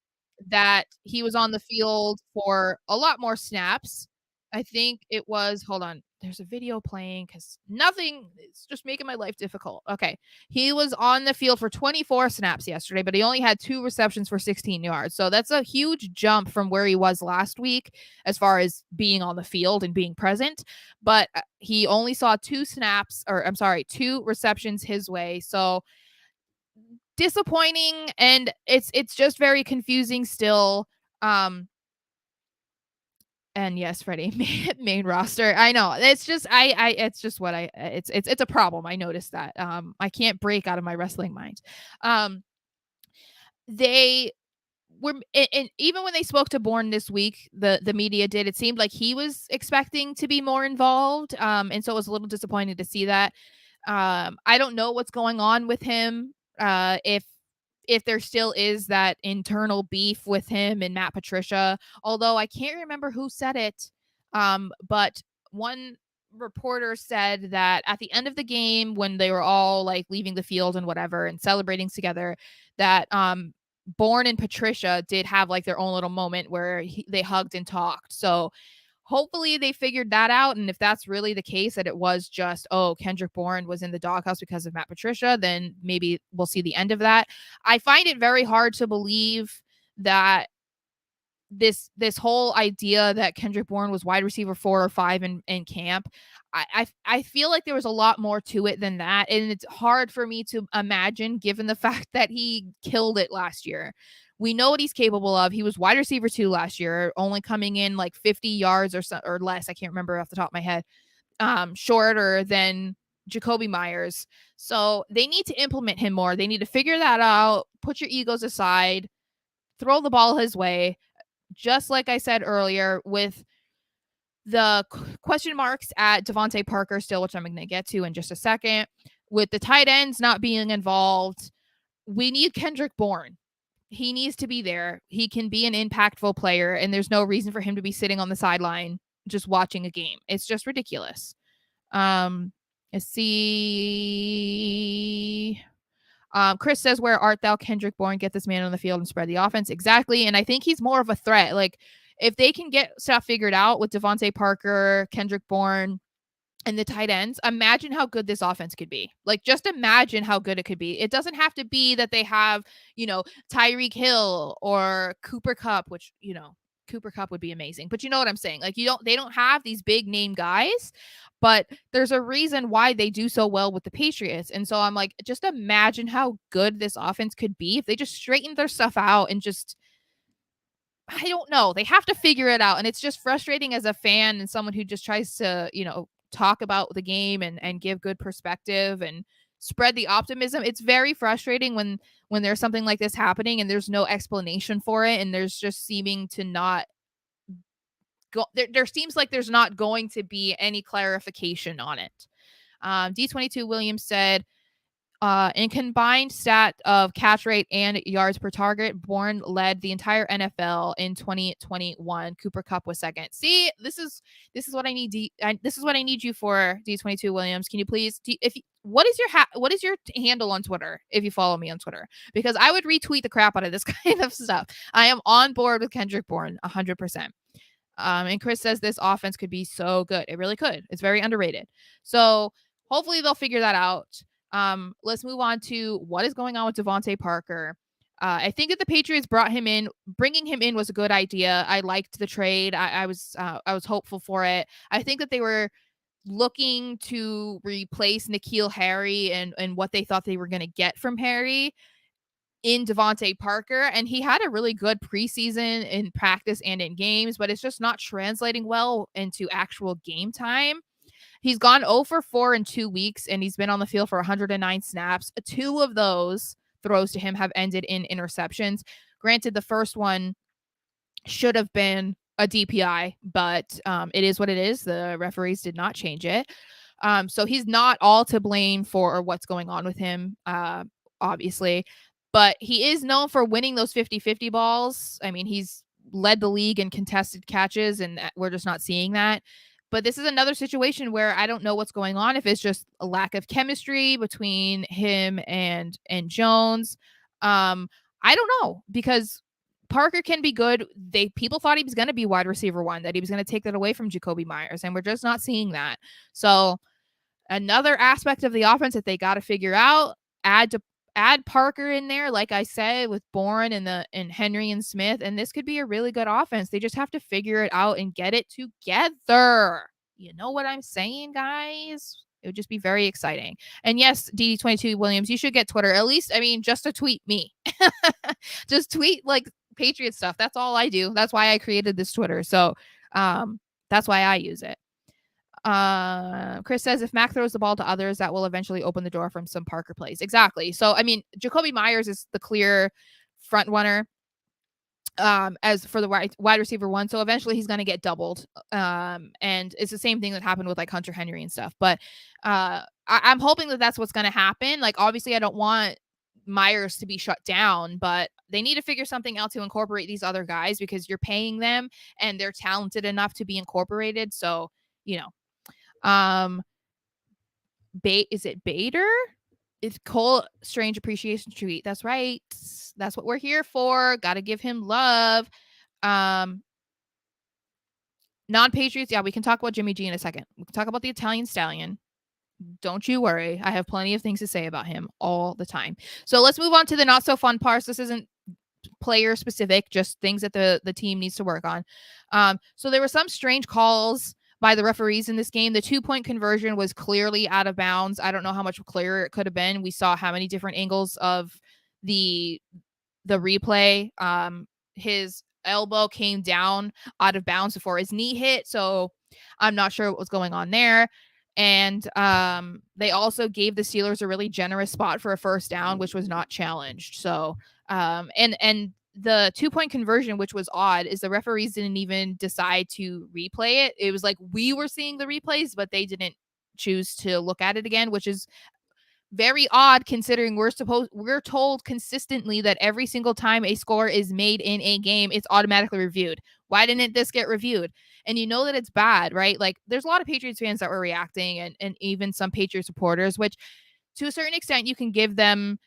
that he was on the field for a lot more snaps. I think it was hold on. there's a video playing because nothing, it's just making my life difficult. Okay. He was on the field for 24 snaps yesterday, but he only had 2 receptions for 16 yards. So that's a huge jump from where he was last week as far as being on the field and being present. But he only saw 2 snaps, or I'm sorry, 2 receptions his way. So disappointing, and it's just very confusing still. And yes, Freddie, main roster. I know. It's just it's just what it's a problem. I noticed that. I can't break out of my wrestling mind. Um they were, and even when they spoke to Bourne this week, the media did, it seemed like he was expecting to be more involved. And so it was a little disappointing to see that. I don't know what's going on with him. If there still is that internal beef with him and Matt Patricia, although I can't remember who said it. But one reporter said that at the end of the game, when they were all like leaving the field and whatever and celebrating together, that Bourne and Patricia did have like their own little moment where they hugged and talked. So hopefully they figured that out. And if that's really the case, that it was just, oh, Kendrick Bourne was in the doghouse because of Matt Patricia, then maybe we'll see the end of that. I find it very hard to believe that this whole idea that Kendrick Bourne was wide receiver 4 or 5 in camp. I feel like there was a lot more to it than that. And it's hard for me to imagine given the fact that he killed it last year. We know what he's capable of. He was wide receiver 2 last year, only coming in like 50 yards or less. I can't remember off the top of my head. Shorter than Jacoby Myers. So they need to implement him more. They need to figure that out. Put your egos aside. Throw the ball his way. Just like I said earlier, with the question marks at Devonte Parker still, which I'm going to get to in just a second, with the tight ends not being involved, we need Kendrick Bourne. He needs to be there. He can be an impactful player, and there's no reason for him to be sitting on the sideline just watching a game. It's just ridiculous. Let's see. Chris says, "Where art thou, Kendrick Bourne? Get this man on the field and spread the offense." Exactly. And I think he's more of a threat. Like, if they can get stuff figured out with Devonte Parker, Kendrick Bourne, and the tight ends, imagine how good this offense could be. Like, just imagine how good it could be. It doesn't have to be that they have, Tyreek Hill or Cooper Kupp, which, Cooper Kupp would be amazing. But you know what I'm saying? Like, they don't have these big name guys, but there's a reason why they do so well with the Patriots. And so I'm like, just imagine how good this offense could be if they just straightened their stuff out and just, I don't know. They have to figure it out. And it's just frustrating as a fan and someone who just tries to, talk about the game and give good perspective and spread the optimism. It's very frustrating when there's something like this happening and there's no explanation for it, and there's just seeming to not go there seems like there's not going to be any clarification on it. D22 Williams said, in combined stat of catch rate and yards per target, Bourne led the entire NFL in 2021. Cooper Kupp was second. See, this is what I need. This is what I need you for, D22 Williams. Can you please, what is your handle on Twitter if you follow me on Twitter? Because I would retweet the crap out of this kind of stuff. I am on board with Kendrick Bourne 100%. And Chris says this offense could be so good. It really could. It's very underrated. So hopefully they'll figure that out. Let's move on to what is going on with Devonte Parker. I think that the Patriots bringing him in was a good idea. I liked the trade. I was hopeful for it. I think that they were looking to replace N'Keal Harry and what they thought they were going to get from Harry in Devonte Parker. And he had a really good preseason in practice and in games, but it's just not translating well into actual game time. He's gone 0 for 4 in 2 weeks, and he's been on the field for 109 snaps. 2 of those throws to him have ended in interceptions. Granted, the first one should have been a DPI, but it is what it is. The referees did not change it. So he's not all to blame for what's going on with him, obviously. But he is known for winning those 50-50 balls. I mean, he's led the league in contested catches, and we're just not seeing that. But this is another situation where I don't know what's going on, if it's just a lack of chemistry between him and Jones. I don't know, because Parker can be good. People thought he was going to be wide receiver 1, that he was going to take that away from Jakobi Meyers, and we're just not seeing that. So another aspect of the offense that they got to figure out, add Parker in there, like I said, with Bourne and Henry and Smith, and this could be a really good offense. They just have to figure it out and get it together. You know what I'm saying, guys? It would just be very exciting. And yes, DD22 Williams, you should get Twitter. At least, I mean, just to tweet me. Just tweet like Patriot stuff. That's all I do. That's why I created this Twitter. So that's why I use it. Chris says if Mac throws the ball to others, that will eventually open the door from some Parker plays. Exactly. So, I mean, Jakobi Meyers is the clear front runner as for the wide receiver 1. So eventually he's going to get doubled. And it's the same thing that happened with like Hunter Henry and stuff. But I'm hoping that that's what's going to happen. Like, obviously I don't want Myers to be shut down, but they need to figure something out to incorporate these other guys because you're paying them and they're talented enough to be incorporated. So, you know, is it Bader? It's Cole Strange appreciation tweet. That's right. That's what we're here for. Got to give him love. Non-Patriots. Yeah, we can talk about Jimmy G in a second. We can talk about the Italian Stallion. Don't you worry. I have plenty of things to say about him all the time. So let's move on to the not so fun parts. This isn't player specific, just things that the team needs to work on. So there were some strange calls by the referees in this game. The 2-point conversion was clearly out of bounds. I don't know how much clearer it could have been. We saw how many different angles of the replay. His elbow came down out of bounds before his knee hit. So I'm not sure what was going on there. And they also gave the Steelers a really generous spot for a first down, which was not challenged. So and the 2-point conversion, which was odd, is the referees didn't even decide to replay it. It was like we were seeing the replays, but they didn't choose to look at it again, which is very odd considering we're told consistently that every single time a score is made in a game, it's automatically reviewed. Why didn't this get reviewed? And you know that it's bad, right? Like there's a lot of Patriots fans that were reacting and even some Patriots supporters, which to a certain extent you can give them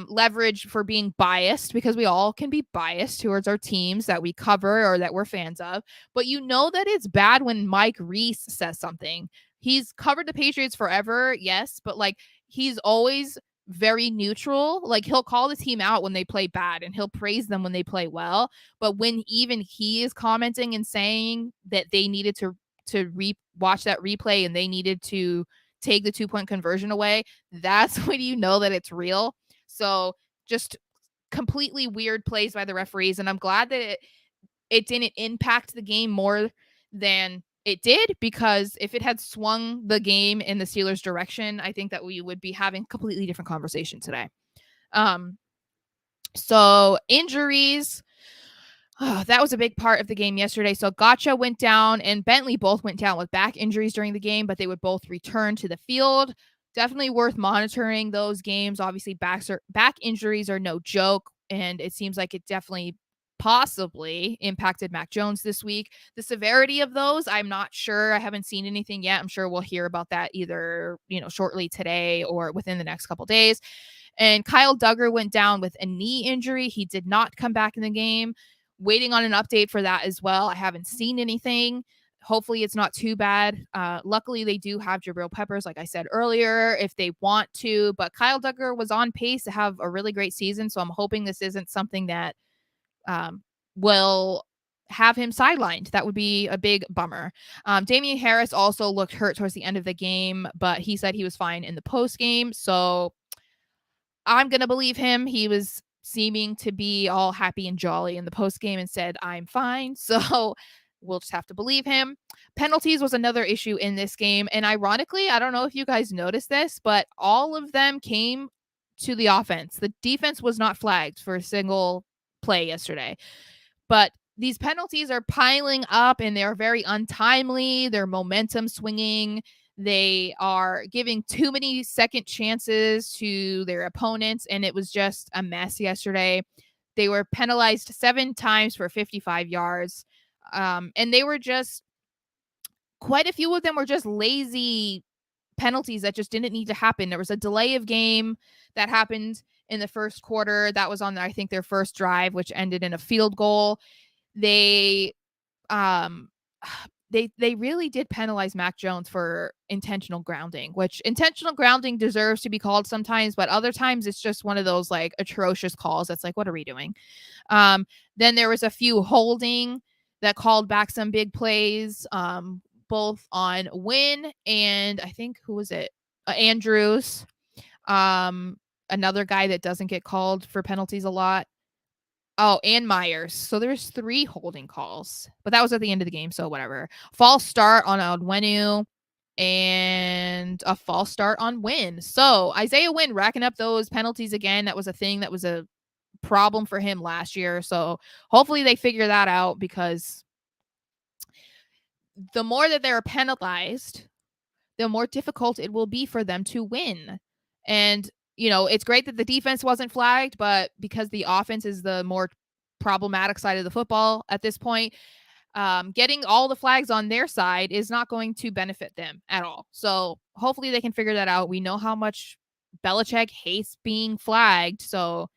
leverage for being biased because we all can be biased towards our teams that we cover or that we're fans of. But you know that it's bad when Mike Reese says something. He's covered the Patriots forever, yes, but like he's always very neutral. Like he'll call the team out when they play bad and he'll praise them when they play well. But when even he is commenting and saying that they needed to watch that replay and they needed to take the 2-point conversion away, that's when you know that it's real. So just completely weird plays by the referees. And I'm glad that it didn't impact the game more than it did, because if it had swung the game in the Steelers' direction, I think that we would be having a completely different conversation today. So injuries. That was a big part of the game yesterday. So Gotcha went down and Bentley both went down with back injuries during the game, but they would both return to the field. Definitely worth monitoring those games. Obviously, back injuries are no joke, and it seems like it definitely possibly impacted Mac Jones this week. The severity of those, I'm not sure. I haven't seen anything yet. I'm sure we'll hear about that either, shortly today or within the next couple days. And Kyle Duggar went down with a knee injury. He did not come back in the game. Waiting on an update for that as well. I haven't seen anything. Hopefully it's not too bad. Luckily, they do have Jabril Peppers, like I said earlier, if they want to. But Kyle Duggar was on pace to have a really great season, so I'm hoping this isn't something that will have him sidelined. That would be a big bummer. Damian Harris also looked hurt towards the end of the game, but he said he was fine in the post game. So I'm going to believe him. He was seeming to be all happy and jolly in the post game and said, I'm fine. So we'll just have to believe him. Penalties was another issue in this game. And ironically, I don't know if you guys noticed this, but all of them came to the offense. The defense was not flagged for a single play yesterday. But these penalties are piling up and they're very untimely. They're momentum swinging. They are giving too many second chances to their opponents, and it was just a mess yesterday. They were penalized 7 times for 55 yards, and they were just quite a few of them were just lazy penalties that just didn't need to happen. There was a delay of game that happened, in the first quarter. That was on, I think, their first drive, which ended in a field goal. They um they really did penalize Mac Jones for intentional grounding, which intentional grounding deserves to be called sometimes, but other times it's just one of those like atrocious calls that's like, what are we doing? Then there was a few holding that called back some big plays, both on Wynn and I think who was it? Andrews. Um, Another guy that doesn't get called for penalties a lot. Oh, and Myers. So there's 3 holding calls, but that was at the end of the game, so whatever. False start on Onwenu and a false start on Wynn. So Isaiah Wynn racking up those penalties again. That was a thing that was a problem for him last year. So hopefully they figure that out, because the more that they're penalized, the more difficult it will be for them to win. And, it's great that the defense wasn't flagged, but because the offense is the more problematic side of the football at this point, getting all the flags on their side is not going to benefit them at all. So hopefully they can figure that out. We know how much Belichick hates being flagged. So,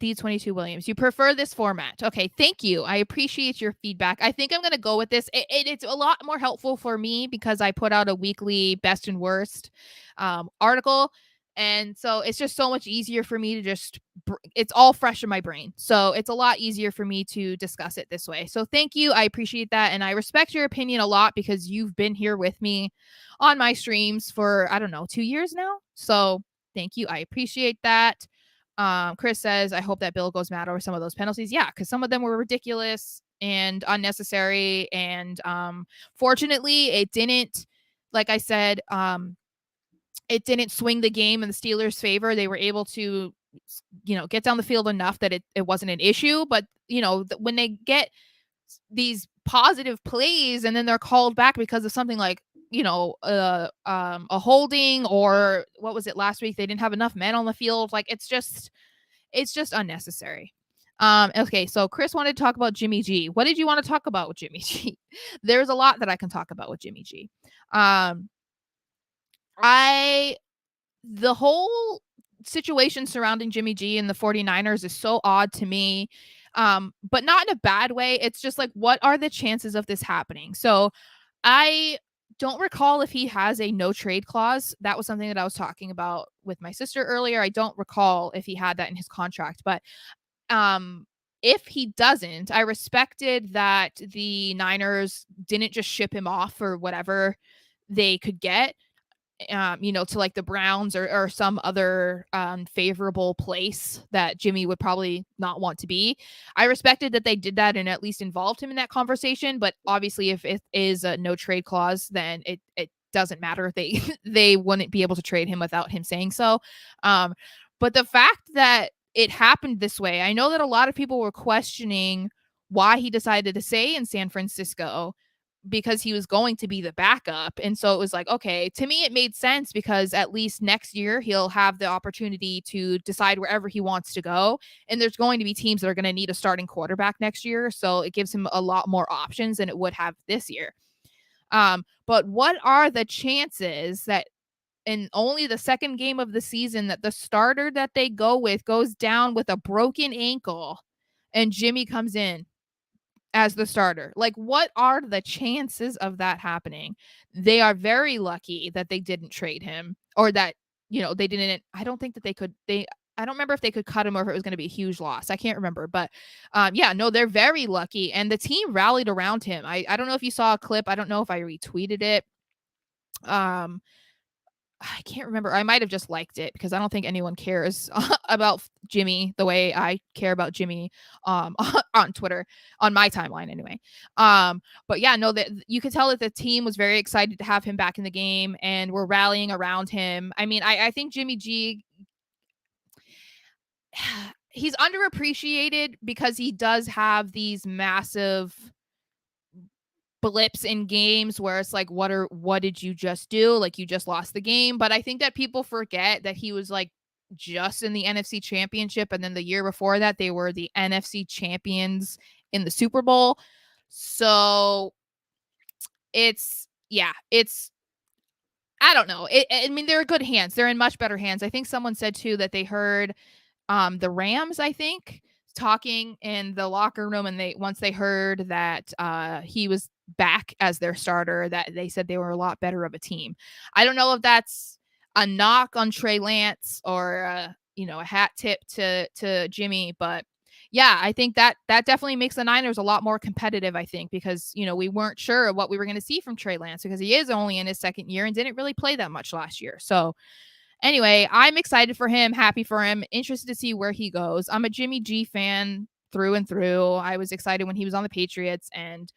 D22 Williams, you prefer this format. Okay, thank you. I appreciate your feedback. I think I'm going to go with this. It's a lot more helpful for me because I put out a weekly best and worst article. And so it's just so much easier for me to it's all fresh in my brain. So it's a lot easier for me to discuss it this way. So thank you. I appreciate that. And I respect your opinion a lot because you've been here with me on my streams for, I don't know, 2 years now. So thank you. I appreciate that. Chris says, I hope that Bill goes mad over some of those penalties. Yeah, because some of them were ridiculous and unnecessary. And fortunately, it didn't, like I said, it didn't swing the game in the Steelers' favor. They were able to, get down the field enough that it wasn't an issue. But, when they get these positive plays and then they're called back because of something like, a holding, or what was it last week? They didn't have enough men on the field. Like, it's just unnecessary. Okay, so Chris wanted to talk about Jimmy G. What did you want to talk about with Jimmy G? There's a lot that I can talk about with Jimmy G. The whole situation surrounding Jimmy G and the 49ers is so odd to me. But not in a bad way. It's just like, what are the chances of this happening? So I don't recall if he has a no trade clause. That was something that I was talking about with my sister earlier. I don't recall if he had that in his contract, but if he doesn't, I respected that the Niners didn't just ship him off for whatever they could get, to like the Browns or some other favorable place that Jimmy would probably not want to be. I respected that they did that and at least involved him in that conversation. But obviously, if it is a no trade clause, then it doesn't matter if they wouldn't be able to trade him without him saying so. But the fact that it happened this way, I know that a lot of people were questioning why he decided to stay in San Francisco, because he was going to be the backup. And so it was like, okay, to me, it made sense because at least next year he'll have the opportunity to decide wherever he wants to go. And there's going to be teams that are going to need a starting quarterback next year. So it gives him a lot more options than it would have this year. But what are the chances that in only the second game of the season that the starter that they go with goes down with a broken ankle and Jimmy comes in as the starter? Like, what are the chances of that happening? They are very lucky that they didn't trade him, or that, they didn't. I don't think that I don't remember if they could cut him or if it was going to be a huge loss. I can't remember, but yeah, no, they're very lucky. And the team rallied around him. I don't know if you saw a clip. I don't know if I retweeted it. I can't remember. I might have just liked it because I don't think anyone cares about Jimmy the way I care about Jimmy on Twitter, on my timeline anyway. But yeah, no, that you could tell that the team was very excited to have him back in the game and we're rallying around him. I mean, I think Jimmy G, he's underappreciated because he does have these massive blips in games where it's like, what did you just do? Like, you just lost the game. But I think that people forget that he was like just in the NFC Championship, and then the year before that they were the NFC champions in the Super Bowl. So it's I don't know. I mean, they're in good hands. They're in much better hands. I think someone said too that they heard the Rams, I think, talking in the locker room, and once they heard that he was back as their starter, that they said they were a lot better of a team. I don't know if that's a knock on Trey Lance or a hat tip to Jimmy, but yeah, I think that definitely makes the Niners a lot more competitive, I think, because we weren't sure what we were going to see from Trey Lance because he is only in his second year and didn't really play that much last year. So anyway, I'm excited for him, happy for him, interested to see where he goes. I'm a Jimmy G fan through and through. I was excited when he was on the Patriots and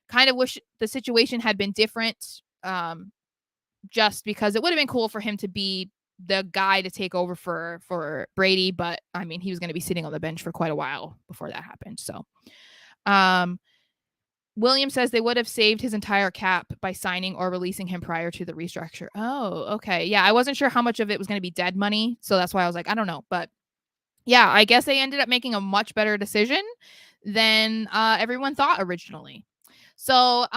kind of wish the situation had been different, just because it would have been cool for him to be the guy to take over for Brady. But I mean, he was going to be sitting on the bench for quite a while before that happened. So, um, William says they would have saved his entire cap by signing or releasing him prior to the restructure. Oh, okay. Yeah, I wasn't sure how much of it was going to be dead money. So that's why I was like, I don't know. But yeah, I guess they ended up making a much better decision than everyone thought originally. So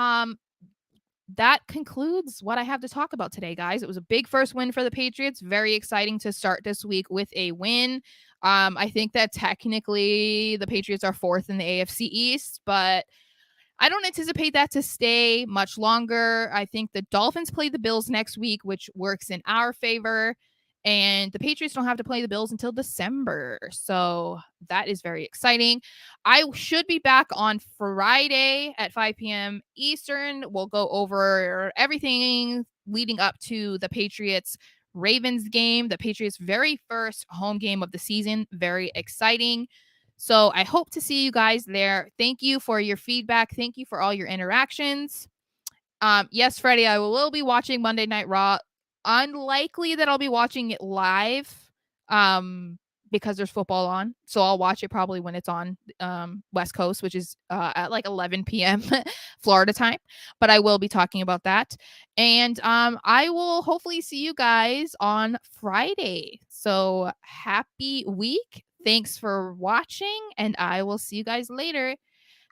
that concludes what I have to talk about today, guys. It was a big first win for the Patriots. Very exciting to start this week with a win. I think that technically the Patriots are fourth in the AFC East, but I don't anticipate that to stay much longer. I think the Dolphins play the Bills next week, which works in our favor. And the Patriots don't have to play the Bills until December. So that is very exciting. I should be back on Friday at 5 p.m. Eastern. We'll go over everything leading up to the Patriots Ravens game, the Patriots' very first home game of the season. Very exciting. So I hope to see you guys there. Thank you for your feedback. Thank you for all your interactions. Yes, Freddie, I will be watching Monday Night Raw. Unlikely that I'll be watching it live, because there's football on. So I'll watch it probably when it's on West Coast, which is at like 11 p.m. Florida time. But I will be talking about that. And I will hopefully see you guys on Friday. So happy week. Thanks for watching, and I will see you guys later.